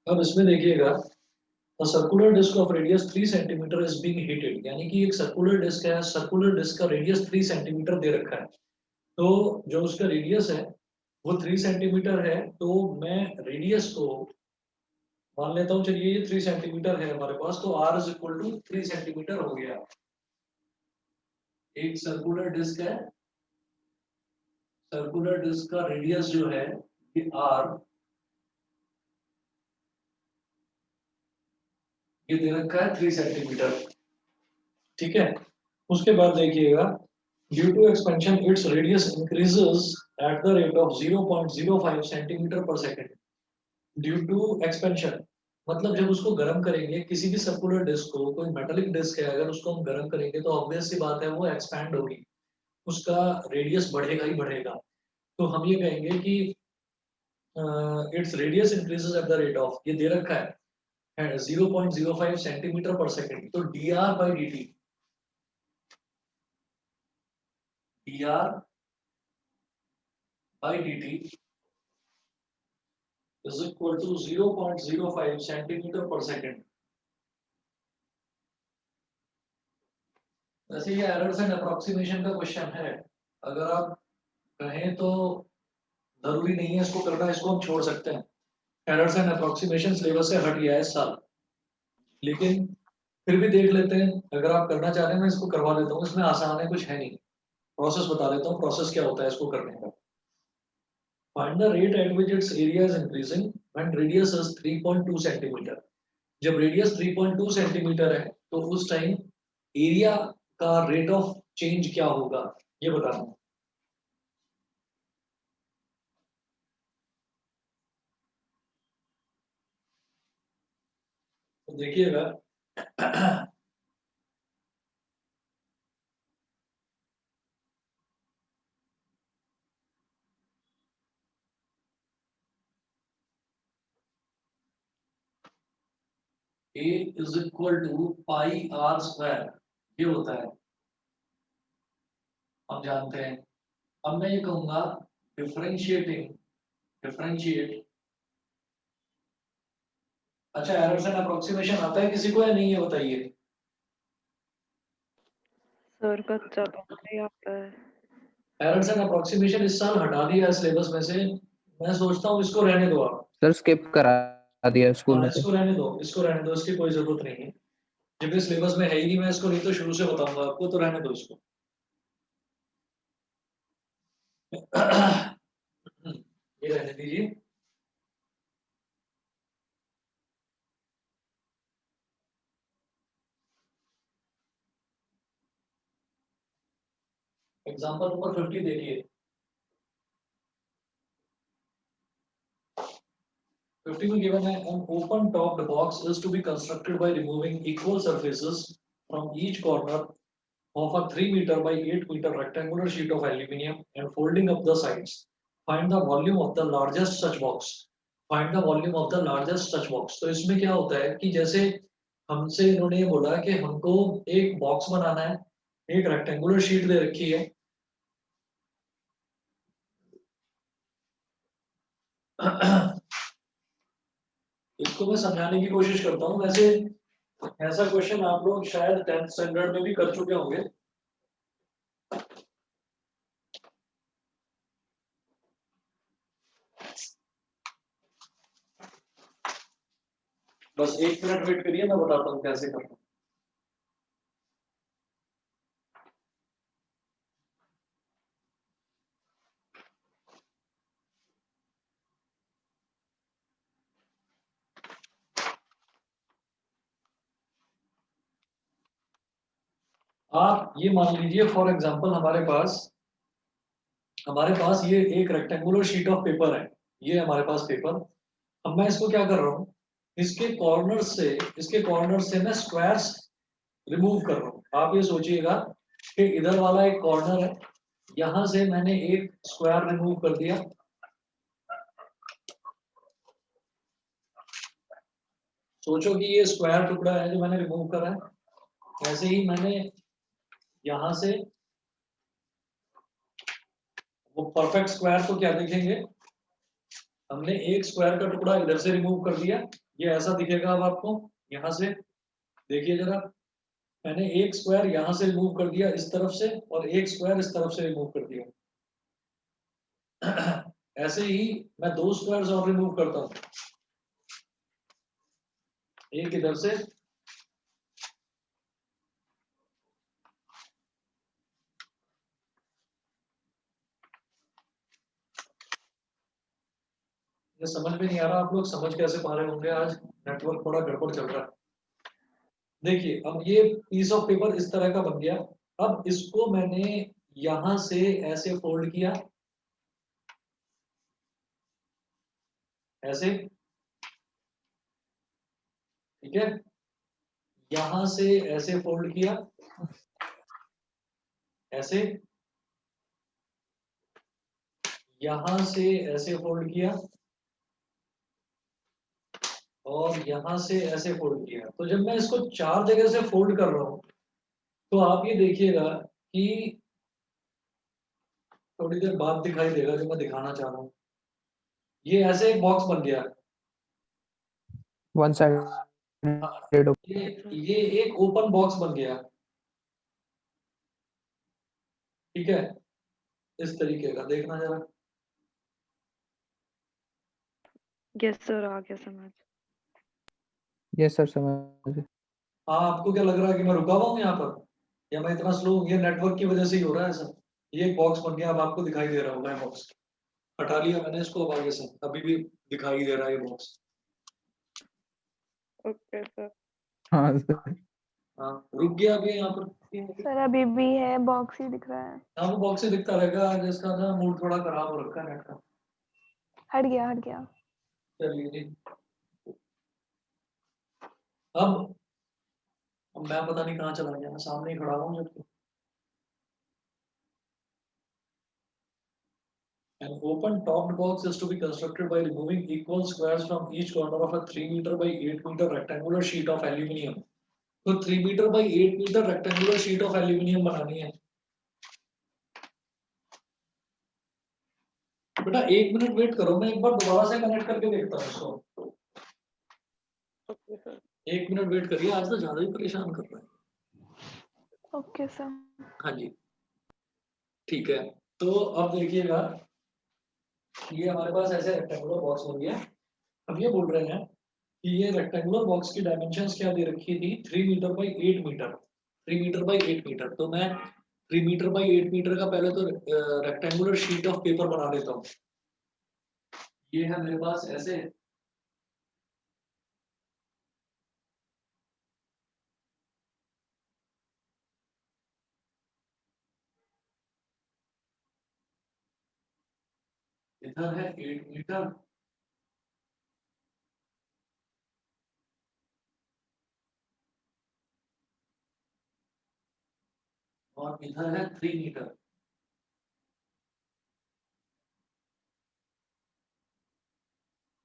अब इसमें देखिएगा, A circular disk of radius 3 centimetre is being heated, यानी कि एक सर्कुलर डिस्क है, सर्कुलर डिस्क का रेडियस 3 सेंटीमीटर दे रखा है। तो जो उसका रेडियस है वो 3 सेंटीमीटर है, तो मैं रेडियस को मान लेता हूँ, चलिए ये 3 सेंटीमीटर है हमारे पास, तो R is equal to 3 centimetre हो गया। एक सर्कुलर डिस्क है, सर्कुलर डिस्क का रेडियस जो है ये R, ये दे रखा है 3 सेंटीमीटर। ठीक है, उसके बाद देखिएगा, due to expansion its radius increases at the rate of 0.05 centimetre per second. Due to expansion मतलब जब उसको गर्म करेंगे, किसी भी सर्कुलर डिस्क को, कोई मेटालिक डिस्क है अगर उसको हम गर्म करेंगे तो ऑब्वियस सी बात है वो एक्सपैंड होगी, उसका रेडियस बढ़ेगा ही बढ़ेगा। तो हम ये कहेंगे कि it's radius increases at the rate of, ये दे रखा है 0.05 सेंटीमीटर पर सेकेंड, तो D R by D T, dr by dt is equal to 0.05 centimetre per second. वैसे ये एरर्स एंड अप्रोक्सीमेशन का क्वेश्चन है, अगर आप कहें तो जरूरी नहीं है इसको करना, इसको हम छोड़ सकते हैं। एरर्स एंड अप्रोक्सीमेशन सिलेबस से हट गया है इस साल, लेकिन फिर भी देख लेते हैं, अगर आप करना चाह रहे हैं मैं इसको करवा देता हूँ, इसमें आसान है, कुछ है नहीं। प्रोसेस बता देता हूँ, प्रोसेस क्या होता है इसको करने का। Find the rate at which its area is increasing when radius is 3.2 centimetre. जब रेडियस 3.2 सेंटीमीटर है तो उस टाइम एरिया का रेट ऑफ चेंज क्या होगा, ये बताना है। तो देखिएगा, A is equal to pi r square, ये होता है, हम जानते हैं। अब मैं ये कहूंगा डिफरेंशिएटिंग, डिफरेंशिएट, अच्छा एरर्स एंड अप्रोक्सीमेशन आता है किसी को या नहीं, ये बताइए। सर कच्चा तो नहीं आता है। एरर्स एंड अप्रोक्सीमेशन इस साल हटा दिया है सिलेबस में से, मैं सोचता हूँ इसको रहने दो आप। सर स्किप करा दिया स्कूल हाँ में से। इसको रहने दो, इसको रहने दो, इसकी कोई जरूरत नहीं है। जब ये सिलेबस में है ही नहीं, मैं इसको नहीं तो शुरू से बताऊंगा आपको, तो रहने दो इसको। ये रहने दीजिए। एग्जांपल नंबर 50 देखिए। 50 में given है, an open topped box is to be constructed by removing equal surfaces from each corner of a 3 meter by 8 meter rectangular sheet of aluminium and folding up the sides. Find the volume of the largest such box. Find the volume of the largest such box. तो इसमें क्या होता है कि जैसे हमसे इन्होंने ये बोला कि हमको एक बॉक्स बनाना है, एक रेक्टेंगुलर शीट दे रखी है। इसको मैं समझाने की कोशिश करता हूँ। वैसे ऐसा क्वेश्चन आप लोग शायद 10th स्टैंडर्ड में भी कर चुके होंगे। बस 1 मिनट वेट करिए, मैं बताता हूँ कैसे करना है। आप ये मान लीजिए फॉर एग्जांपल हमारे पास ये एक रेक्टेंगुलर शीट ऑफ पेपर है, ये हमारे पास पेपर। अब मैं इसको क्या कर रहा हूँ, इसके कॉर्नर से मैं स्क्वायर्स रिमूव कर रहा हूँ। आप ये सोचिएगा कि इधर वाला एक कॉर्नर है, यहां से मैंने एक स्क्वायर रिमूव कर दिया। सोचो कि ये स्क्वायर टुकड़ा है जो मैंने रिमूव करा है। ऐसे ही मैंने यहां से वो परफेक्ट स्क्वायर को क्या देखेंगे, हमने एक स्क्वायर का टुकड़ा इधर से रिमूव कर दिया ये ऐसा दिखेगा अब आपको यहाँ से, देखिए जरा, मैंने एक स्क्वायर यहाँ से रिमूव कर दिया इस तरफ से, और एक स्क्वायर इस तरफ से रिमूव कर दिया। ऐसे ही मैं दो स्क्वायर्स और रिमूव करता हूँ, एक इधर से, ये समझ में नहीं आ रहा, आप लोग समझ कैसे पा रहे होंगे, आज नेटवर्क थोड़ा गड़बड़ चल रहा है। देखिए अब ये पीस ऑफ पेपर इस तरह का बन गया। अब इसको मैंने यहां से ऐसे फोल्ड किया, ऐसे, ठीक है, यहां से ऐसे फोल्ड किया, ऐसे, यहां से ऐसे फोल्ड किया, और यहां से ऐसे फोल्ड किया। तो जब मैं इसको चार जगह से फोल्ड कर रहा हूं, तो आप ये देखिएगा कि थोड़ी देर बाद दिखाई देगा जो मैं दिखाना चाह रहा हूँ। ये ऐसे एक बॉक्स बन गया। वन हाँ, साइडेड। ये एक ओपन बॉक्स बन गया, ठीक है, इस तरीके का, देखना जरा। यस सर, आ गया समझ। यस सर, समझ गए। हाँ, आपको क्या लग रहा है कि मैं रुका हुआ हूँ यहाँ पर, या मैं इतना स्लो हूँ? ये नेटवर्क की वजह से ही हो रहा है ऐसा। ये एक बॉक्स बन गया, अब आपको दिखाई दे रहा होगा ये बॉक्स। हटा लिया मैंने इसको, अब आगे से अभी भी दिखाई दे रहा है ये बॉक्स। Okay sir. हाँ सर। हाँ, रुक गया अभी यहाँ पर। सर अभी भी है, बॉक्स ही दिख रहा है। हाँ, वो बॉक्स ही दिखता रहेगा, आज इसका ना मूड थोड़ा खराब हो रखा है नेट का। हट गया हट गया। चलिए जी। अब मैं पता नहीं कहाँ चला गया, मैं सामने ही खड़ा हूँ जबकि। An open topped box is to be constructed by removing equal squares from each corner of a 3 meter by 8 meter rectangular sheet of aluminium. तो 3 metre by 8 metre rectangular sheet of aluminium बनानी है। बेटा 1 minute wait करो, मैं एक बार दोबारा से connect करके देखता हूँ इसको। Okay sir. 1 मिनट वेट करिए, आज तो ज्यादा ही परेशान कर रहा है। Okay sir. हाँ जी, ठीक है। तो अब देखिएगा, ये हमारे पास ऐसे रेक्टेंगुलर बॉक्स बन गया। अब ये बोल रहे हैं कि ये रेक्टेंगुलर बॉक्स की डायमेंशंस क्या दे रखी थी, 3 metre by 8 metre, 3 metre by 8 metre. तो मैं 3 मीटर बाई 8 मीटर का पहले तो रेक्टेंगुलर शीट ऑफ पेपर बना लेता हूँ। ये है मेरे पास ऐसे, इधर है 8 मीटर, और इधर है 3 मीटर।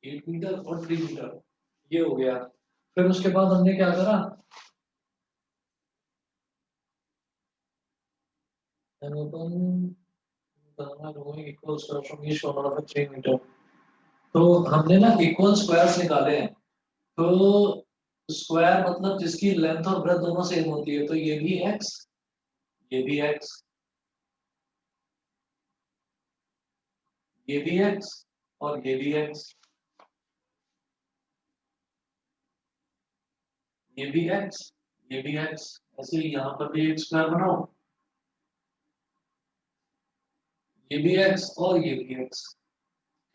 8 मीटर और 3 मीटर, ये हो गया। फिर उसके बाद हमने क्या करा, तो हमने ना इक्वल स्क्वायर्स निकाले हैं। तो स्क्वायर मतलब जिसकी लेंथ और ब्रेथ दोनों सेम होती है, तो ये भी एक्स, ये भी एक्स, ये भी एक्स, और ये भी एक्स, ये भी एक्स, ये भी एक्स। ऐसे ही यहाँ पर भी एक स्क्वायर बनाओ, ये भी एक्स और ये भी एक्स,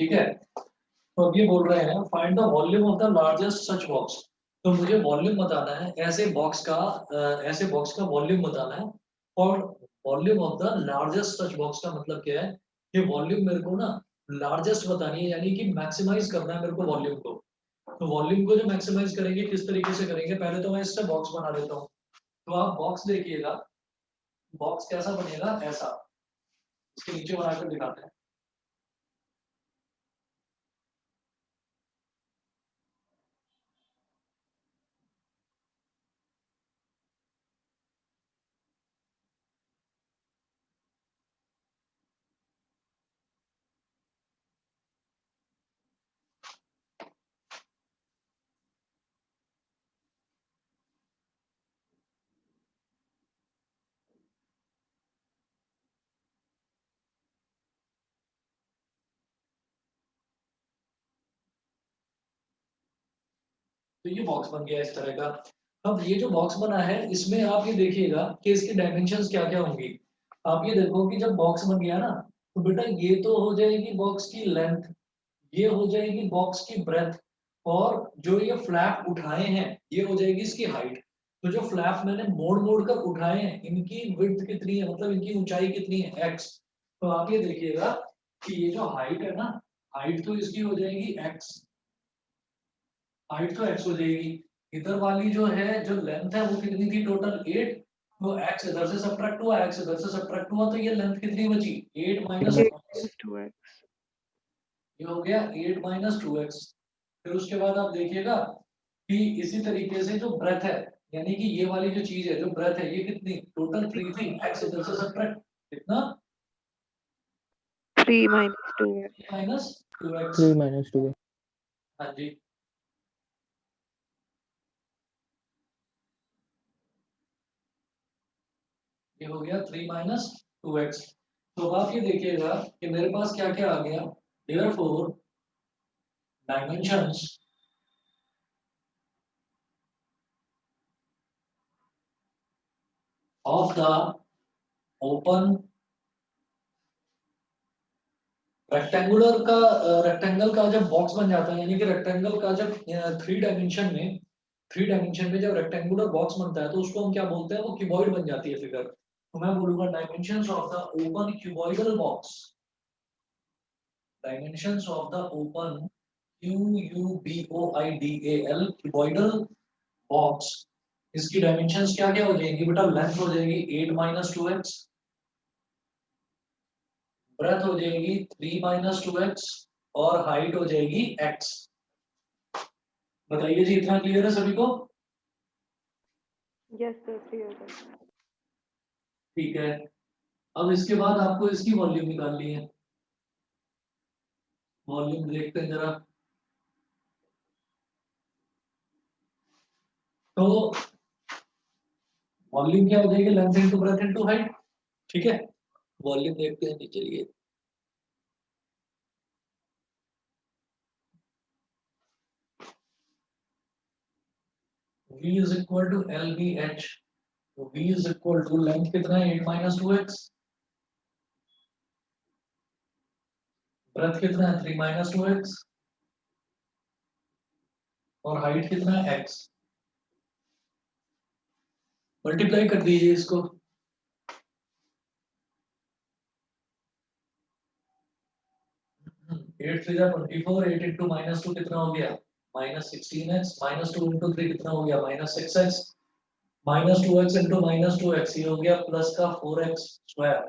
ठीक है। तो अब ये बोल रहे हैं find the volume of the largest such box. तो मुझे वॉल्यूम बताना है ऐसे बॉक्स का, ऐसे बॉक्स का वॉल्यूम बताना है। और volume of the largest such box का मतलब क्या है, ये वॉल्यूम मेरे को ना लार्जेस्ट बतानी है, यानी कि मैक्सिमाइज करना है मेरे को वॉल्यूम को। तो वॉल्यूम को जो मैक्सिमाइज करेंगे किस तरीके से करेंगे, पहले तो मैं इससे बॉक्स बना लेता हूँ। तो आप बॉक्स देखिएगा, बॉक्स कैसा बनेगा, ऐसा। इसके नीचे बनाकर दिखाते हैं। तो ये बॉक्स बन गया इस तरह का। अब ये जो बॉक्स बना है इसमें आप ये देखिएगा कि इसकी डायमेंशंस क्या क्या होंगी। आप ये देखो कि जब बॉक्स बन गया ना, तो बेटा ये तो हो जाएगी बॉक्स की लेंथ, ये हो जाएगी बॉक्स की ब्रेथ, और जो ये फ्लैप उठाए हैं ये हो जाएगी इसकी हाइट। तो जो फ्लैप मैंने मोड़ मोड़ कर उठाए हैं इनकी विड्थ कितनी है, मतलब इनकी ऊंचाई कितनी है, एक्स। तो आप ये देखिएगा कि ये जो हाइट है ना, हाइट तो इसकी हो जाएगी एक्स, हाइट तो एक्स हो जाएगी। इधर वाली जो है जो लेंथ है वो कितनी थी टोटल 8, तो एक्स इधर से सब्ट्रैक्ट हुआ, एक्स इधर से सब्ट्रैक्ट हुआ, तो ये लेंथ कितनी बची 8 माइनस 8 एक्स। minus 2x. ये हो गया 8 माइनस 2x। फिर उसके बाद आप देखिएगा कि इसी तरीके से जो ब्रेथ है, यानी कि ये वाली जो चीज है जो ब्रेथ है ये कितनी टोटल 3 थी, एक्स इधर से सब्ट्रैक्ट कितना 3 minus 2x. Minus 2x। 3 minus 2. हाँ जी, ये हो गया 3 माइनस 2x। तो अब आप ये देखिएगा कि मेरे पास क्या क्या आ गया। Therefore dimensions of the open rectangular का, रेक्टेंगल का जब बॉक्स बन जाता है, यानी कि रेक्टेंगल का जब 3 डायमेंशन में जब रेक्टेंगुलर बॉक्स बनता है तो उसको हम क्या बोलते हैं, वो क्यूबॉइड बन जाती है फिगर। तो मैं बोलूंगा dimensions of the open cuboidal box, dimensions of the open क्यूयूबीओआईडीएल cuboidal box, इसकी डायमेंशंस क्या क्या हो जाएंगी बेटा, लेंथ हो जाएगी 8 माइनस 2x, ब्रेथ हो जाएगी 3 माइनस 2x, और हाइट हो जाएगी x। बताइए जी, इतना क्लियर है सभी को? Yes, sir, clear. Sir. ठीक है। अब इसके बाद आपको इसकी वॉल्यूम निकालनी है। वॉल्यूम देखते हैं जरा। तो वॉल्यूम क्या हो जाएगी, length into breadth into height. ठीक है, वॉल्यूम देखते हैं जी, चलिए। V is equal to LVH, तो V is equal to length कितना है 8 माइनस 2x, ब्रेथ कितना है 3 माइनस 2x, और हाइट कितना है x। मल्टीप्लाई कर दीजिए इसको। 8 3 जा 24, 8 इंटू माइनस 2 कितना हो गया माइनस 16x, माइनस 2 इंटू 3 कितना हो गया minus 6x, minus 2x into minus 2x ये हो गया प्लस का 4x square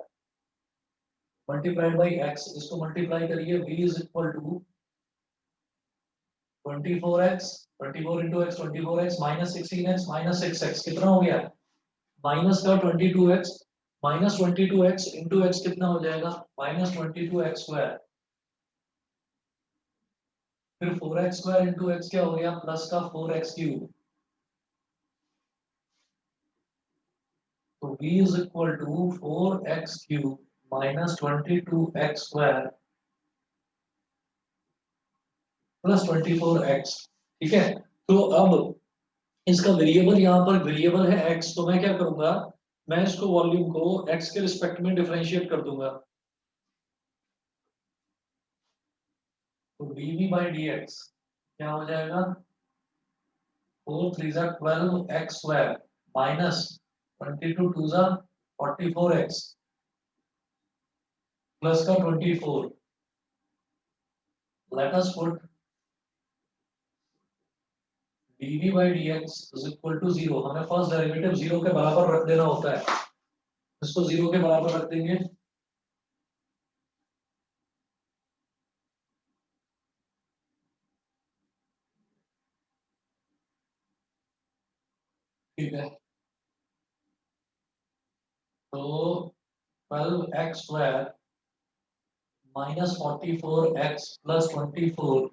multiplied by x। इसको मल्टीप्लाई करिए, v is equal to 24x, 24 into x 24x minus 16x minus 6x कितना हो गया माइनस का 22x, minus 22x into x कितना हो जाएगा माइनस 22x स्क्वायर, फिर 4x स्क्वायर इंटू x क्या हो गया प्लस का 4x क्यूब। तो v is equal to 4x cube minus 22x square plus 24x। ठीक है, तो अब इसका वेरिएबल यहाँ पर वेरिएबल है x, तो मैं क्या करूंगा, मैं इसको वॉल्यूम को x के रिस्पेक्ट में डिफरेंशिएट कर दूंगा। तो dv बाई dx क्या हो जाएगा 4 3 जा 12x स्क्वायर माइनस 22 2 जा 44x प्लस का 24। Let us put dv by dx is equal to 0। हमें फर्स्ट डेरिवेटिव 0 के बराबर रख देना होता है, इसको 0 के बराबर रख देंगे। ठीक है, तो 12x square minus 44x plus 24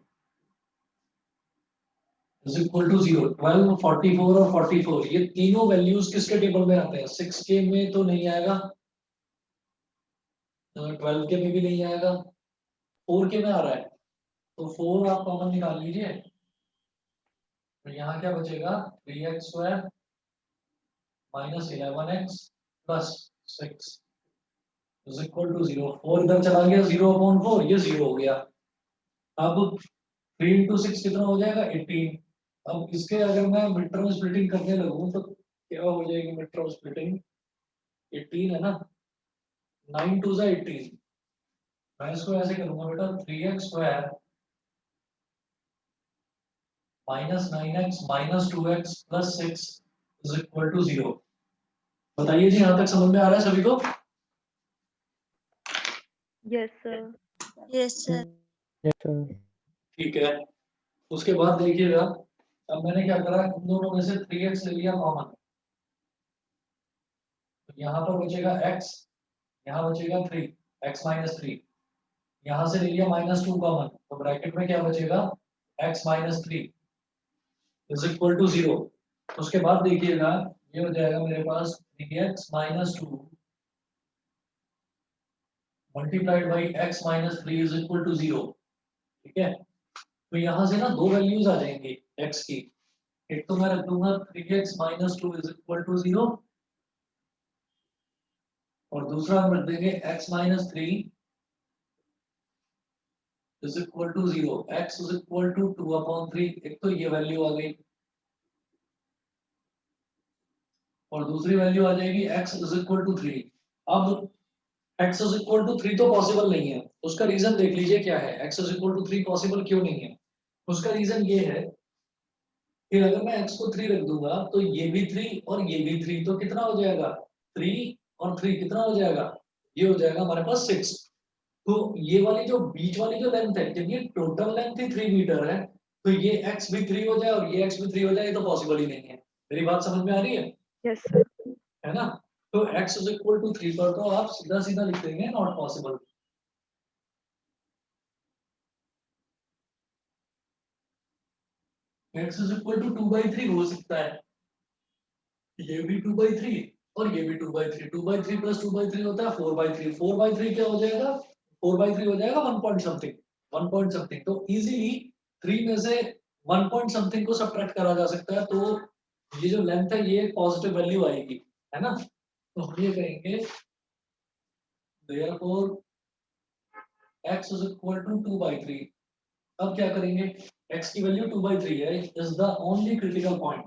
is equal to 0। 12 44 और 44 ये तीनों वैल्यूज किसके टेबल में आते हैं, 6k में तो नहीं आएगा, 12k में भी नहीं आएगा, 4k में आ रहा है। तो 4 आप कॉमन निकाल लीजिए, तो यहाँ क्या बचेगा 3x square minus 11x plus 6 is equal to 0। 4 इधर चला गया, 0/4 ये 0 हो गया। अब 3 into 6 कितना हो जाएगा 18। अब इसके अगर मैं मिड टर्म स्प्लिटिंग करने लगूं तो क्या हो जाएगी मिड टर्म स्प्लिटिंग, 18 है ना, 9 2 जा 18। मैं इसको ऐसे करूंगा बेटा 3x square minus 9x minus 2x plus 6 is equal to 0। बताइए जी, यहाँ तक समझ में आ रहा है सभी को? Yes, sir. Yes, sir. Yes, sir. ठीक है। उसके बाद देखिएगा, अब मैंने क्या करा, इन दोनों में से 3x ले लिया कॉमन, तो यहाँ पर बचेगा x, यहाँ बचेगा 3 x माइनस 3, यहाँ से ले लिया -2 कॉमन, तो ब्रैकेट में क्या बचेगा x minus 3 is equal to 0। उसके बाद देखिएगा ये हो जाएगा मेरे पास 3x minus 2 multiplied by x minus 3 is equal to 0। ठीक है, तो यहाँ से ना दो वैल्यूज आ जाएंगी x की। एक तो मैं रख दूंगा 3x minus 2 is equal to 0, और दूसरा हम रख देंगे x minus 3 is equal to 0, x is equal to 2/3। एक तो ये वैल्यू आ गई, और दूसरी वैल्यू आ जाएगी x इज इक्वल टू 3। अब x इज इक्वल टू 3 तो पॉसिबल नहीं है, उसका रीजन देख लीजिए क्या है। x is equal to 3 possible क्यों नहीं है? उसका रीजन ये है कि अगर मैं x को 3 रख दूंगा तो ये भी 3 और ये भी 3, तो कितना हो जाएगा 3 और 3 कितना हो जाएगा, ये हो जाएगा हमारे पास 6। तो ये वाली जो बीच वाली जो लेंथ है, जब ये टोटल लेंथ ही 3 मीटर है, तो ये x भी 3 हो जाए और ये x भी 3 हो जाए, ये तो पॉसिबल ही नहीं है। मेरी बात समझ में आ रही है? Yes, sir. है ना? तो x इज इक्वल टू 3 पर तो आप सीधा सीधा लिख देंगे not possible. x is equal to 2/3 हो सकता है, ये भी 2/3 और ये भी 2/3, 2/3 प्लस 2/3 होता है 4/3, 4/3 क्या हो जाएगा, 4/3 हो जाएगा 1 पॉइंट समथिंग, 1 पॉइंट समथिंग। तो इजीली 3 में से 1 पॉइंट समथिंग को सब्ट्रैक्ट करा जा सकता है, तो ये जो लेंथ है ये पॉजिटिव वैल्यू आएगी, है ना? तो हम ये कहेंगे therefore x is equal to 2/3। अब क्या करेंगे, x की वैल्यू 2/3 है, is the only critical point,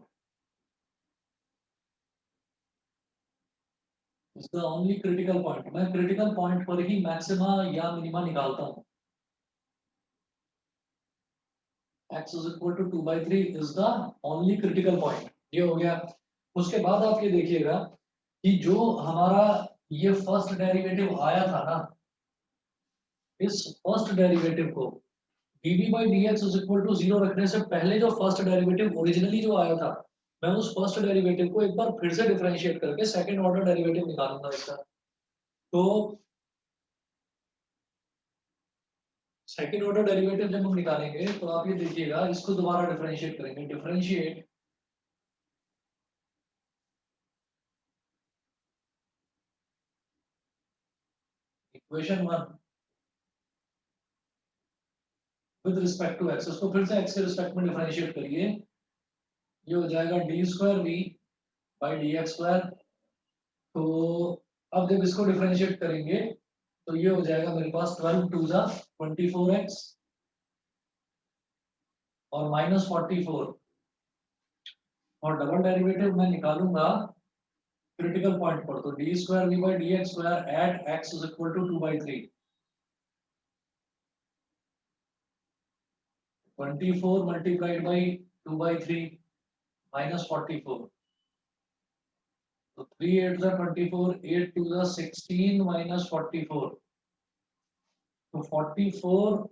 is the only critical point. मैं क्रिटिकल पॉइंट पर ही मैक्सिमा या मिनिमा निकालता हूं। x is equal to 2/3 is the only critical point, ये हो गया। उसके बाद आप ये देखिएगा कि जो हमारा ये फर्स्ट डेरिवेटिव आया था ना, इस फर्स्ट डेरिवेटिव को dv by dx is equal to 0 रखने से पहले जो फर्स्ट डेरिवेटिव ओरिजिनली जो आया था, मैं उस फर्स्ट डेरिवेटिव को एक बार फिर से डिफरेंशिएट करके सेकंड ऑर्डर डेरिवेटिव निकालूंगा इसका। तो सेकंड ऑर्डर डेरिवेटिव जब हम निकालेंगे तो आप ये देखिएगा, इसको दोबारा डिफरेंशिएट करेंगे, differentiate equation 1 with respect to x, उसको फिर से x के रिस्पेक्ट में डिफरेंशिएट करिए, ये हो जाएगा d square v by d x square. तो अब जब इसको डिफरेंशिएट करेंगे तो ये हो जाएगा मेरे पास 12 2 जा 24x और माइनस 44, और डबल डेरिवेटिव मैं निकालूंगा क्रिटिकल पॉइंट पर, तो d square v by d x square at x is equal to 2/3, 24 multiplied by 2/3 minus 44, तो 3 8 जा 24, 8 2 जा 16 माइनस 44, तो 44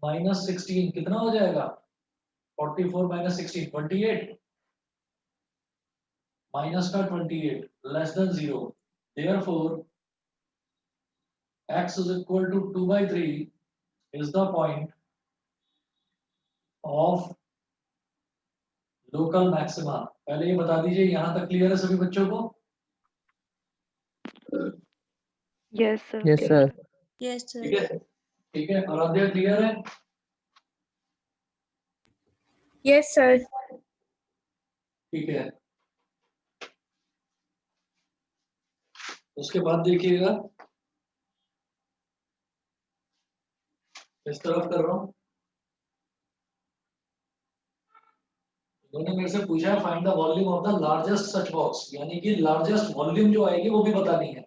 माइनस 16 कितना हो जाएगा, 44 माइनस 16 28, माइनस का 28 less than 0, therefore x is equal to 2/3 is the point of local maxima। पहले ये बता दीजिए, यहाँ तक क्लियर है सभी बच्चों को? Yes, sir. Yes, sir. Yes, sir. ठीक है, ठीक है, आराध्या क्लियर है? Yes, sir. ठीक है, उसके बाद देखिएगा इस तरफ कर रहा हूँ, उन्होंने मेरे से पूछा find the volume of the largest such box, यानी कि लार्जेस्ट वॉल्यूम जो आएगी वो भी बतानी है।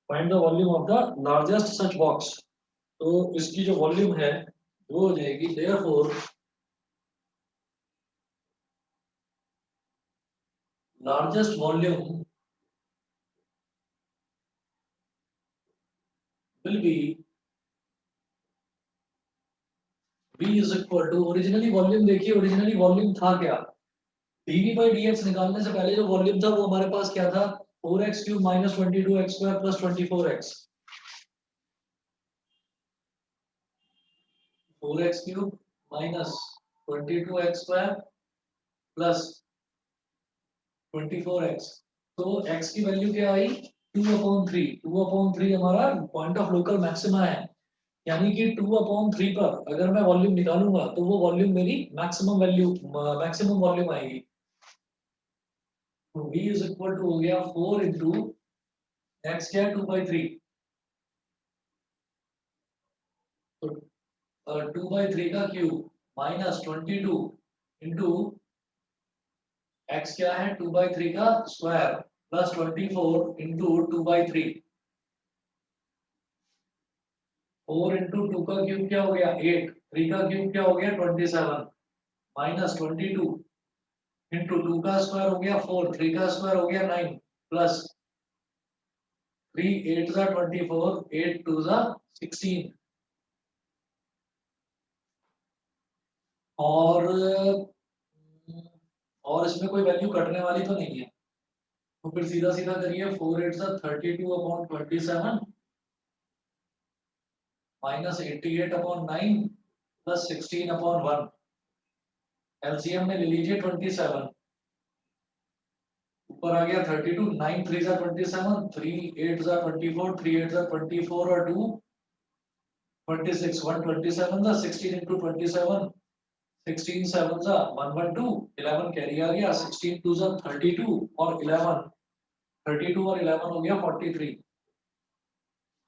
Find the volume of the largest such box, तो इसकी जो वॉल्यूम है वो हो जाएगी therefore largest volume will be V is equal to, originally volume देखिए, ओरिजिनली वॉल्यूम था क्या, dv by dx निकालने से पहले जो वॉल्यूम था वो हमारे पास क्या था, 4x cube minus 22x square plus 24x, 4x cube minus 22x square plus 24x, तो x की वैल्यू क्या आई, 2/3, 2/3 हमारा पॉइंट ऑफ लोकल मैक्सिमा है, यानी कि 2/3 पर अगर मैं वॉल्यूम निकालूंगा तो वो वॉल्यूम मेरी मैक्सिमम वैल्यू, मैक्सिमम वॉल्यूम आएगी। तो v इज इक्वल टू हो गया 4 इंटू एक्स क्या है 2/3, तो 2/3 का क्यूब माइनस 22 इंटू एक्स क्या है 2/3 का स्क्वायर प्लस 24 इंटू 2/3, 4 इंटू 2 का क्यूब क्या हो गया 8, 3 का क्यूब क्या हो गया 27, माइनस 22 इंटू 2 का स्क्वायर हो गया 4, 3 का स्क्वायर हो गया 9, प्लस 3 8 जा 24, 8 2 जा 16, और इसमें कोई वैल्यू कटने वाली तो नहीं है, तो फिर सीधा सीधा करिए 4 8 जा 32/27 माइनस 88/9 प्लस 16/1, एलसीएम में ले लीजिए 27, ऊपर आ गया 32, 9 3 जा 27, 3 8 जा 24, 3 8 जा 24 और 2 26, 127 जा 16 into 27, 16 7 जा 112, 11 कैरी आ गया, 16 2 जा 32 और 11, 32 और 11 हो गया 43,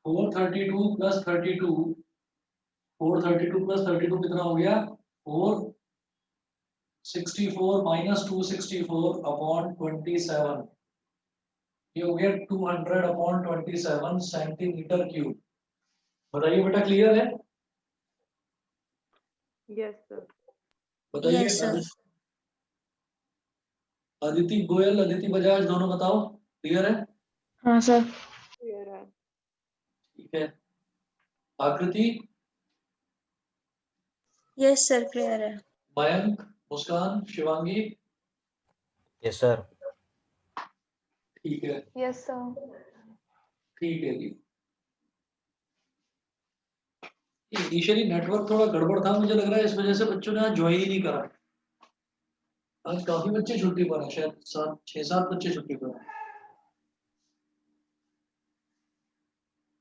432 प्लस 32, 432 प्लस 32 कितना हो गया 464 माइनस 264/27, ये हो गया 200/27 सेंटीमीटर क्यूब। बताइए बेटा क्लियर है, Yes, sir. बताइए Yes, sir. अदिति गोयल, अदिति बजाज, दोनों बताओ क्लियर है, हाँ सर। Clear है। ठीक है, आकृति, Yes, sir. Clear है। मयंक, मुस्कान, शिवांगी, यस सर। ठीक है, यस सर। ठीक है जी। इनिशियली नेटवर्क थोड़ा गड़बड़ था, मुझे लग रहा है इस वजह से बच्चों ने आज ज्वाइन ही नहीं करा, आज काफी बच्चे छुट्टी पर हैं, शायद 6 7 बच्चे छुट्टी पर हैं।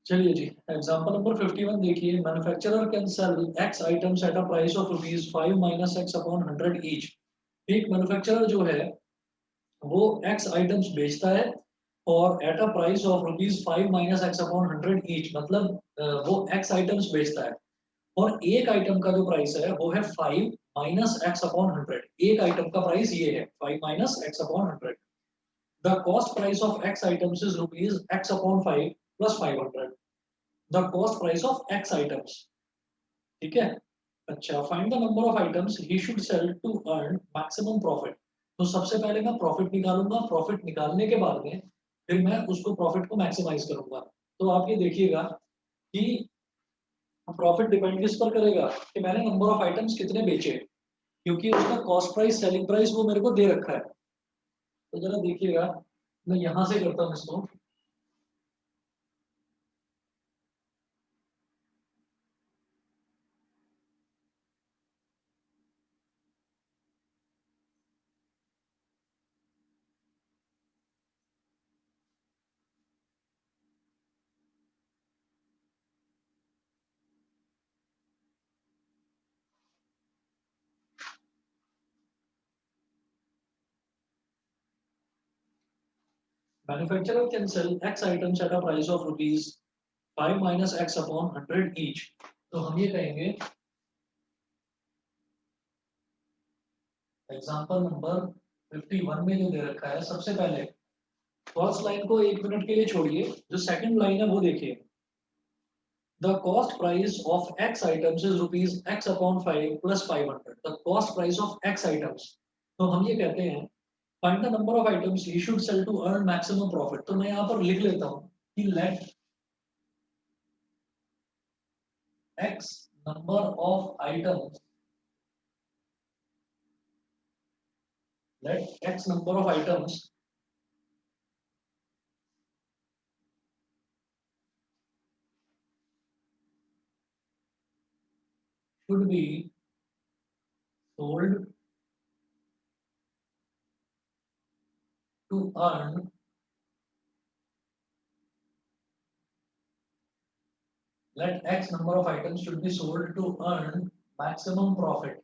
चलिए जी, एग्जांपल नंबर 51 देखिए, manufacturer can sell x items at a price of ₹5 minus x upon 100 each. एक मैन्युफैक्चरर जो है वो एक्स आइटम्स बेचता है और at a price of ₹5 minus x upon 100 each, मतलब वो एक्स आइटम्स बेचता है और एक आइटम का जो प्राइस है वो है 5 माइनस एक्स अपॉन 100, एक आइटम का प्राइस ये है 5 minus x upon 100, the cost price of x items is ₹x upon 5 plus 500, the cost price of x items, ठीक है। अच्छा, find the number of items he should sell to earn maximum profit, तो सबसे पहले मैं profit निकालूंगा, profit निकालने के बाद में फिर मैं उसको प्रॉफिट को मैक्सिमाइज करूंगा। तो आप ये देखिएगा कि प्रॉफिट डिपेंड किस पर करेगा कि मैंने नंबर ऑफ आइटम्स कितने बेचे, क्योंकि उसका कॉस्ट प्राइस सेलिंग प्राइस वो मेरे को दे रखा है। तो जरा देखिएगा, मैं यहां से करता हूँ इसको, Manufacturer can sell X items at a price of rupees 5 minus X upon 100 each. तो हम ये कहेंगे एग्जांपल नंबर 51 में जो दे रखा है, सबसे पहले फर्स्ट लाइन को 1 मिनट के लिए छोड़िए, जो सेकंड लाइन है वो देखिए। The cost price of X items is rupees X upon 5 plus 500. The cost price of X items. तो हम ये कहते हैं find the number of items he should sell to earn maximum profit. तो मैं यहाँ पर लिख लेता हूँ कि let X number of items, let X number of items should be sold to earn let X number of items should be sold to earn maximum profit.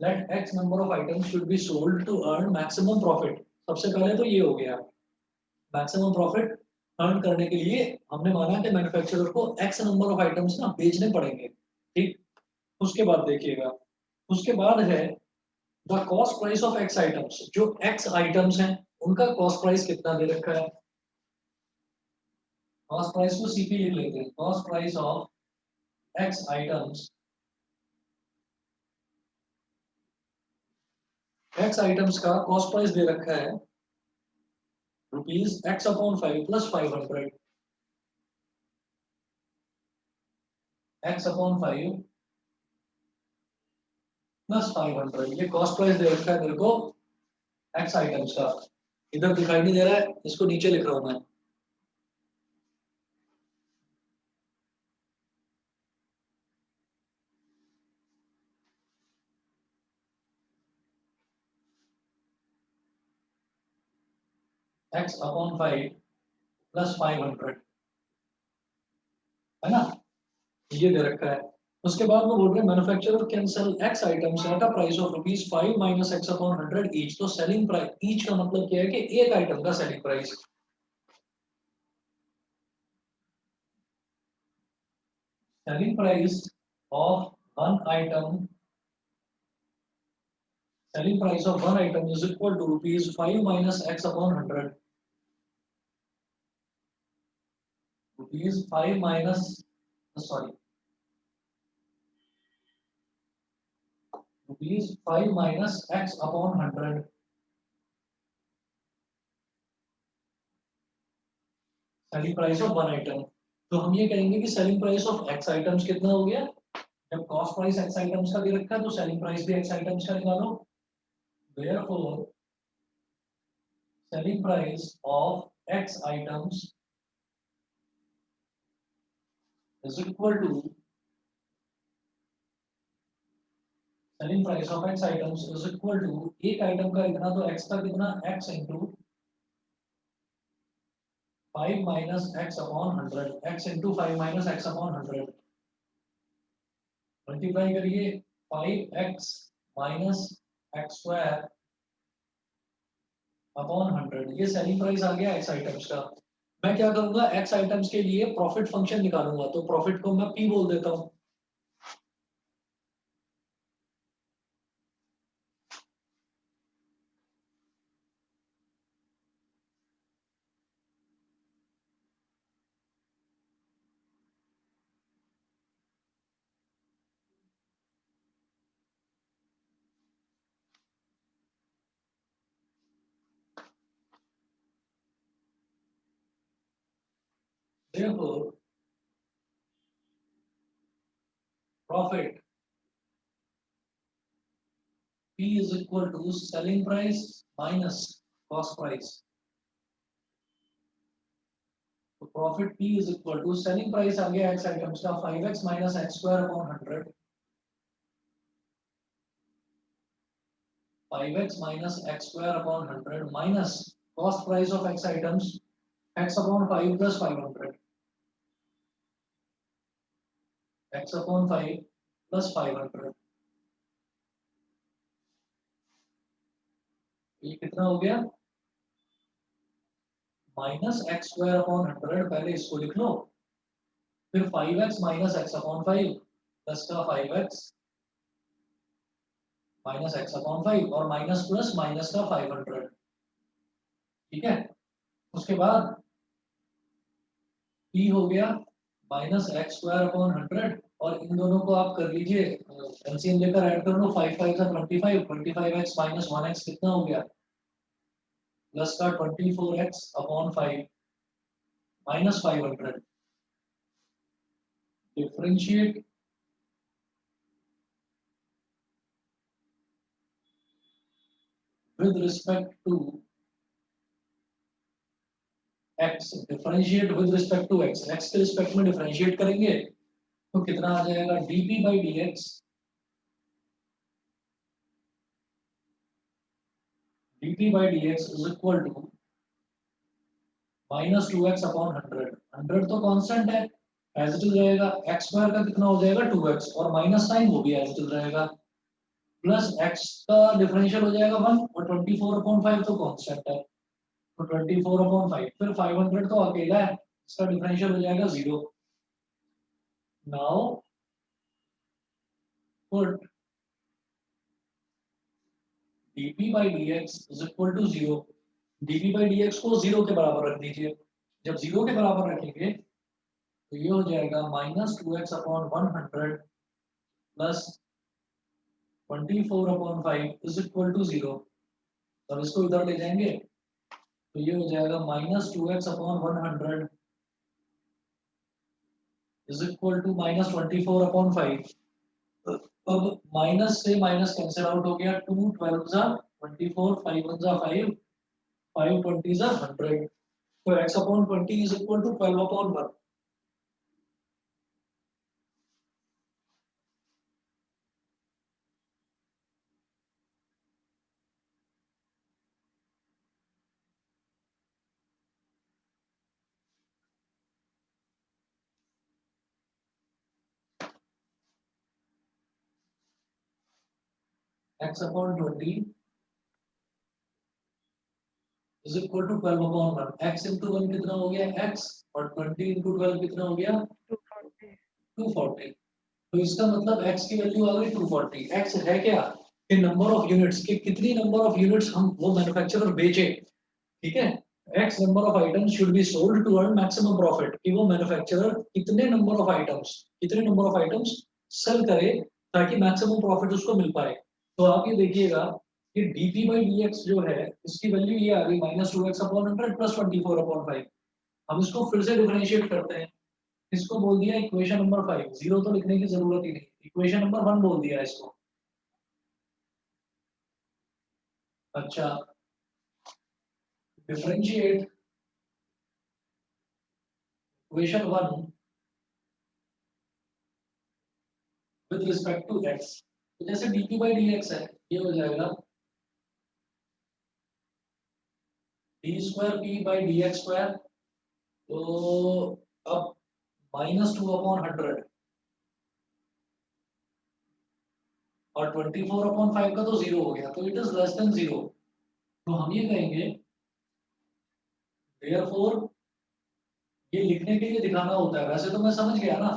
Let X number of items should be sold to earn maximum profit. सबसे पहले तो ये हो गया maximum profit earn करने के लिए हमने माना कि मैन्युफैक्चरर को X नंबर ऑफ आइटम्स ना बेचने पड़ेंगे, ठीक। उसके बाद देखिएगा, उसके बाद है the cost price of X items. जो X आइटम्स हैं उनका कॉस्ट प्राइस कितना दे रखा है, कॉस्ट प्राइस को सीपी लिख लेते हैं। Cost price of X items, X items का कॉस्ट प्राइस दे रखा है rupees X upon 5 plus 500, X upon 5 plus 500। ये कॉस्ट प्राइस दे रखा है मेरे को X आइटम्स का। इधर दिखाई नहीं दे रहा है, इसको नीचे लिख रहा हूं मैं। X अपॉन 5 प्लस 500 है ना, ये दे रखा है। उसके बाद वो बोल रहे हैं manufacturer can sell X items at a price of rupees 5 minus X upon 100 each. तो सेलिंग प्राइस ईच का मतलब क्या है कि एक आइटम का selling price. Selling price of one item, selling price of one item is equal to rupees 5 minus X upon 100. Rupees 5 minus, sorry, rupees 5 minus X upon 100. Selling price of one item. तो हम ये कहेंगे कि selling price of X items कितना हो गया, जब cost price X items का दे रखा है तो सेलिंग प्राइस भी X आइटम्स का निकालो। Therefore, selling price of X items is equal to selling price of X items is equal to एक आइटम का इतना तो X का कितना X into 5 minus X upon 100, X into 5 minus X upon 100 multiply करिए 5X minus X square upon 100। ये selling price आ गया X items का। मैं क्या करूंगा, X आइटम्स के लिए प्रॉफिट फंक्शन निकालूंगा, तो प्रॉफिट को मैं P बोल देता हूं। Therefore, profit P is equal to selling price minus cost price. तो profit P is equal to selling price आ गया X आइटम्स का 5X minus X square upon 100, 5X minus X square upon 100 minus cost price of X items X upon 5 plus 500, X upon 5 plus 500। ये कितना हो गया minus x square upon 100, पहले इसको लिख लो, फिर 5x minus x upon 5 plus का 5x minus x upon 5 और माइनस प्लस माइनस का 500, ठीक है। उसके बाद p हो गया माइनस एक्स स्क्वायर अपॉन 100 और इन दोनों को आप कर लीजिए एलसीएम लेकर ऐड कर लो, 5 5 का 25, 25x माइनस 1x कितना हो गया, प्लस का 24x upon 5 minus 500, differentiate with respect to x, differentiate with respect to x, x के रिस्पेक्ट में डिफरेंशिएट करेंगे तो कितना आ जाएगा, dp by dx, dp by dx is equal to minus 2x upon 100, 100 तो कांस्टेंट है, एज इट इज रहेगा, x square का कितना हो जाएगा 2x और माइनस साइन वो भी एज इट इज रहेगा, प्लस x का डिफरेंशियल हो जाएगा 1 और 24 अपॉन 5 तो कांस्टेंट है, तो 24 अपॉन 5, फिर 500 तो अकेला है, इसका डिफरेंशियल हो जाएगा 0। Now put dp by dx is equal to 0, dp by dx को 0 के बराबर रख दीजिए, जब 0 के बराबर रखेंगे तो ये हो जाएगा minus 2x upon 100 plus 24 upon 5 is equal to 0। अब इसको इधर ले जाएंगे तो ये हो जाएगा minus 2x upon 100 is equal to minus 24 upon 5। अब माइनस से माइनस कैंसिल आउट हो गया, 2 12 जा 24, 5 1 जा 5, 5 20 जा 100, तो x upon 20 is equal to 12 upon 1। x upon 20 is equal to 12 upon 1, x into 1 कितना हो गया x और 20 into 12 कितना हो गया 240. 240, तो इसका मतलब x की वैल्यू आ गई 240। x है क्या कि नंबर ऑफ यूनिट्स, कि कितनी नंबर ऑफ यूनिट्स हम वो मैन्युफैक्चरर बेचे, ठीक है। x number of items should be sold to earn maximum profit, कि वो मैन्युफैक्चरर कितने नंबर ऑफ आइटम्स सेल करे ताकि मैक्सिमम प्रॉफिट उसको मिल पाए। तो आप ये देखिएगा कि dp by dx जो है इसकी वैल्यू ये आ गई minus 2x upon 100 plus 24 upon 5। हम इसको फिर से डिफरेंशिएट करते हैं, इसको बोल दिया इक्वेशन नंबर 5, जीरो तो लिखने की जरूरत ही नहीं, इक्वेशन नंबर 1 बोल दिया इसको। अच्छा, differentiate equation 1 with respect to x, तो जैसे dp by dx है ये हो जाएगा d square p by dx square, तो अब माइनस 2 अपॉन 100 और 24 अपॉन 5 का तो 0 हो गया, तो इट इज लेस देन 0। तो हम ये कहेंगे therefore, ये लिखने के लिए दिखाना होता है, वैसे तो मैं समझ गया ना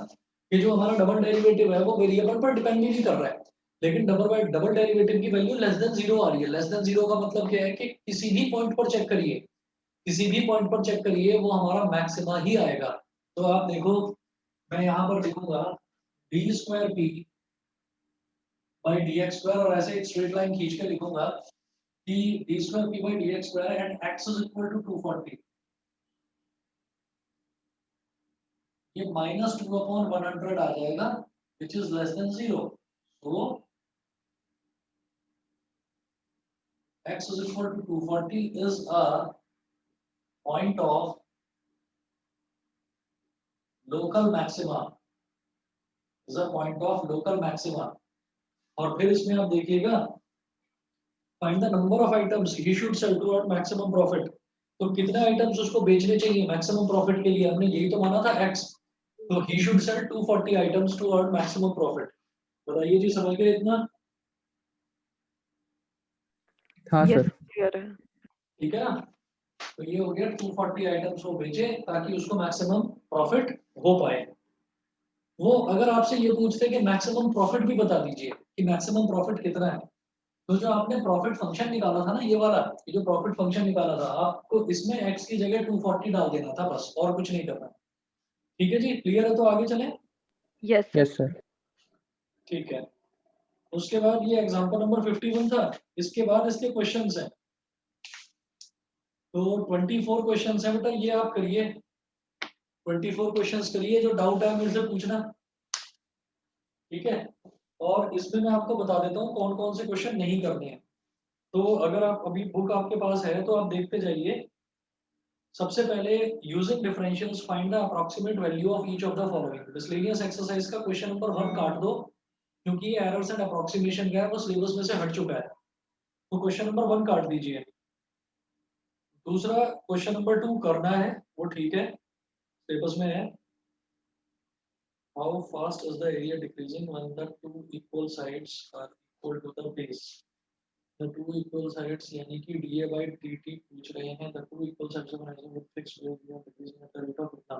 कि जो हमारा डबल डेरिवेटिव है वो वेरिएबल पर डिपेंड नहीं कर रहा है, लेकिन डबल डेरिवेटिव की वैल्यू लेस देन 0 आ रही है। लेस देन 0 का मतलब क्या है कि किसी भी पॉइंट पर चेक करिए, किसी भी पॉइंट पर चेक करिए वो हमारा मैक्सिमा ही आएगा। तो आप देखो मैं यहाँ पर लिखूंगा d square p by d x square, और ऐसे एक स्ट्रेट लाइन खींच के लिखूंगा कि d square p by d x square and x is equal to 240, ये माइनस 2 अपॉन 100 आ जाएगा which is less than 0। so x is equal to 240 is a point of local maxima, is a point of local maxima। और फिर इसमें आप देखिएगा find the number of items he should sell to earn maximum profit, तो कितने items उसको बेचने चाहिए मैक्सिमम प्रॉफिट के लिए, हमने यही तो माना था x, तो he should sell 240 items to earn maximum profit. बताइए जी, समझ गए इतना? हाँ Yes, सर। clear है. ठीक है ना? तो ये हो गया 240 आइटम्स वो बेचे ताकि उसको मैक्सिमम प्रॉफिट हो पाए। वो अगर आपसे ये पूछते कि मैक्सिमम प्रॉफिट भी बता दीजिए कि मैक्सिमम प्रॉफिट कितना है, तो जो आपने प्रॉफिट फंक्शन निकाला था ना, ये वाला, ये जो प्रॉफिट फंक्शन निकाला था, आपको इसमें x की जगह 240 डाल देना था बस, और कुछ नहीं करना। ठीक है जी, क्लियर है? तो आगे चलें। Yes, sir. Yes, sir. ठीक है, उसके बाद ये एग्जांपल नंबर 51 था। इसके बाद इसके क्वेश्चंस हैं, तो 24 क्वेश्चंस हैं बेटा, ये आप करिए। 24 क्वेश्चंस करिए, जो डाउट है मेरे से पूछना। ठीक है, और इसमें मैं आपको बता देता हूँ कौन कौन से क्वेश्चन नहीं करने हैं। तो अगर आप अभी बुक आपके पास है तो आप देखते जाइए। सबसे पहले using differentials find the approximate value of each of the following. Miscellaneous exercise का क्वेश्चन नंबर 1 काट दो, क्योंकि ये एरर्स एंड अप्रॉक्सीमेशन का है, वो सिलेबस में से हट चुका है, तो क्वेश्चन नंबर 1 काट दीजिए। दूसरा क्वेश्चन नंबर 2 करना है, वो ठीक है, सिलेबस में है। How fast is the area decreasing when the two equal sides are equal to the base. The two equal sides यानी कि dA by dt पूछ रहे हैं। The two equal sides of an with fixed area decreasing at the rate of कितना,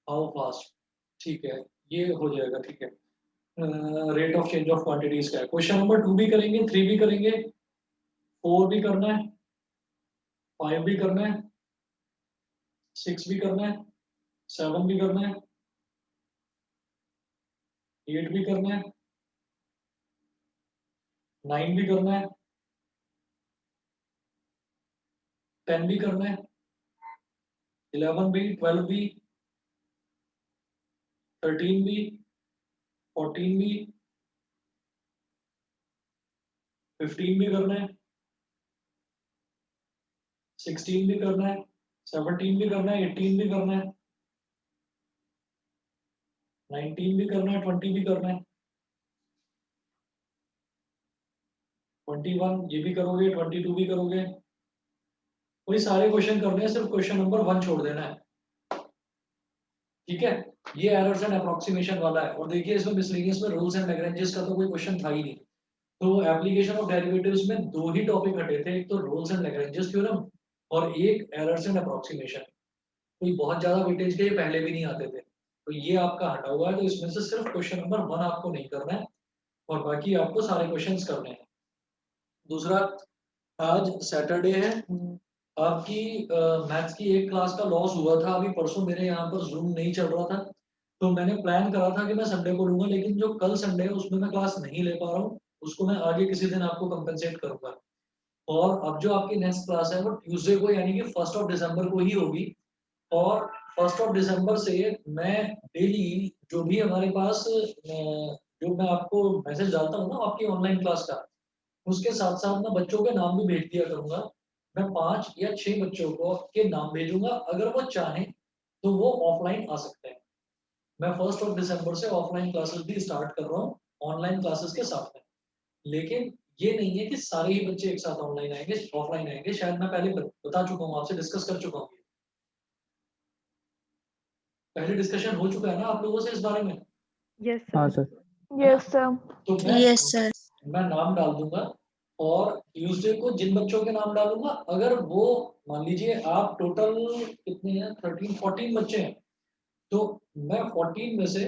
how fast. ठीक है, ये हो जाएगा। ठीक है, rate of change of quantities का है। क्वेश्चन नंबर 2 भी करेंगे, 3 भी करेंगे, 4 भी करना है, 5 भी करना है, 6 भी करना है, 7 भी करना है, 8 भी करना है, 9 भी करना है, 10 भी करना है, 11 भी, 12 भी, 13 भी, 14 भी, 15 भी करना है, 16 भी करना है, 17 भी करना है, 18 भी करना है, 19 भी करना है, 20 भी करना है, 21 ये भी करोगे, 22 भी करोगे। वही सारे क्वेश्चन करने हैं, सिर्फ क्वेश्चन नंबर 1 छोड़ देना है। ठीक है, ये एरर्स एंड अप्रोक्सीमेशन वाला है। और देखिए इसमें मिसलेनियस में रूल्स एंड लैग्रेंजेस का तो कोई क्वेश्चन था ही नहीं। तो एप्लीकेशन ऑफ डेरिवेटिव्स में 2 ही टॉपिक हटे थे, एक तो रूल्स एंड लैग्रेंजेस थ्योरम और एक एरर्स एंड अप्रोक्सीमेशन। कोई बहुत ज्यादा वेटेज के पहले भी नहीं आते थे, तो ये आपका हटा हुआ है। तो इसमें से सिर्फ क्वेश्चन नंबर 1 आपको नहीं करना है और बाकी आपको सारे क्वेश्चंस करने हैं। दूसरा, आज सैटरडे है, आपकी मैथ्स की एक क्लास का लॉस हुआ था। अभी परसों मेरे यहाँ पर जूम नहीं चल रहा था, तो मैंने प्लान करा था कि मैं संडे को लूंगा, लेकिन जो कल संडे है उसमें मैं क्लास नहीं ले पा रहा हूँ। उसको मैं आगे किसी दिन आपको कंपनसेट करूंगा। और अब जो आपकी नेक्स्ट क्लास है वो ट्यूसडे को यानी कि 1 दिसंबर को ही होगी। और 1 दिसंबर से मैं डेली जो भी हमारे पास जो मैं आपको मैसेज डालता हूँ ना आपकी ऑनलाइन क्लास का, उसके साथ साथ मैं बच्चों के नाम भी भेज दिया करूंगा। मैं 5 या 6 बच्चों को के नाम भेजूंगा, अगर वो चाहें तो वो ऑफलाइन आ सकते हैं। मैं 1 दिसंबर से ऑफलाइन क्लासेस भी स्टार्ट कर रहा हूँ ऑनलाइन क्लासेस के साथ में। लेकिन ये नहीं है कि सारे ही बच्चे एक साथ ऑनलाइन आएंगे, ऑफलाइन आएंगे। शायद मैं पहले बता चुका हूँ, आपसे डिस्कस कर चुका हूँ, पहले डिस्कशन हो चुका है ना आप लोगों से इस बारे में। Yes, हाँ sir. सर। Yes sir. तो यस सर। मैं नाम डाल दूंगा और ट्यूसडे को जिन बच्चों के नाम डालूंगा, अगर वो मान लीजिए आप टोटल कितने हैं, 13-14 बच्चे हैं, तो मैं 14 में से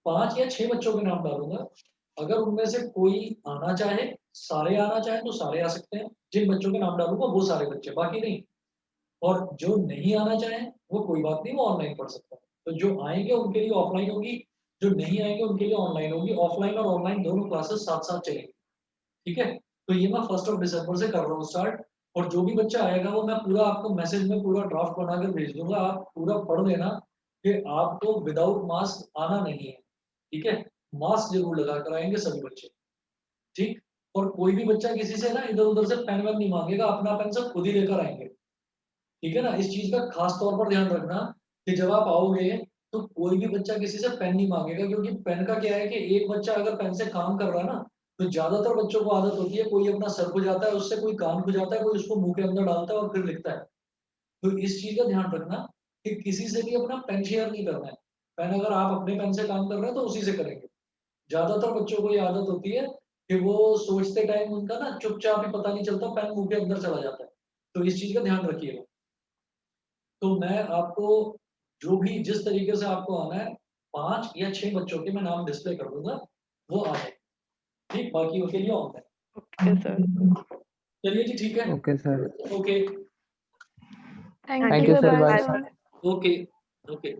5 या 6 बच्चों के नाम डालूंगा। अगर उनमें से कोई आना चाहे, सारे आना चाहे तो सारे आ सकते हैं। जिन बच्चों के नाम डालूंगा वो सारे बच्चे, बाकी नहीं। और जो नहीं आना चाहे वो कोई बात नहीं, वो ऑनलाइन पढ़ सकता है। तो जो आएंगे उनके लिए ऑफलाइन होगी, जो नहीं आएंगे उनके लिए ऑनलाइन होगी। ऑफलाइन और ऑनलाइन दोनों क्लासेस साथ साथ चलेंगी। ठीक है, तो ये मैं 1 दिसंबर से कर रहा हूँ स्टार्ट। और जो भी बच्चा आएगा वो मैं पूरा आपको मैसेज में पूरा ड्राफ्ट बनाकर भेज दूंगा, आप पूरा पढ़ लेना कि आपको विदाउट मास्क आना नहीं है। ठीक है, मास्क जरूर लगा कर आएंगे सभी बच्चे। ठीक, और कोई भी बच्चा किसी से ना इधर उधर से पेन वेन नहीं मांगेगा, अपना पेन सब खुद ही लेकर आएंगे। ठीक है ना, इस चीज का खास तौर पर ध्यान रखना कि जब आप आओगे तो कोई भी बच्चा किसी से पेन नहीं मांगेगा। क्योंकि पेन का क्या है कि एक बच्चा अगर पेन से काम कर रहा है ना, तो ज्यादातर बच्चों को आदत होती है कोई अपना सर खुजाता है उससे, कोई कान खुजाता है, कोई उसको मुंह के अंदर डालता है और फिर लिखता है। तो इस चीज का ध्यान रखना कि किसी से भी अपना पेन शेयर नहीं करना है। पेन अगर आप अपने पेन से काम कर रहे हैं तो उसी से करेंगे। ज्यादातर बच्चों को ये आदत होती है कि वो सोचते टाइम उनका ना चुपचाप ही पता नहीं चलता, पेन मुंह के अंदर चला जाता है। तो इस चीज का ध्यान रखिएगा। तो मैं आपको जो भी जिस तरीके से आपको आना है 5 या 6 बच्चों के मैं नाम डिस्प्ले कर दूंगा, वो आ जाए, ठीक, बाकी उनके लिए ऑनलाइन। Okay, sir. चलिए जी, ठीक है, okay sir, okay thank thank you you sir, sir, bye bye. Sir. Okay okay.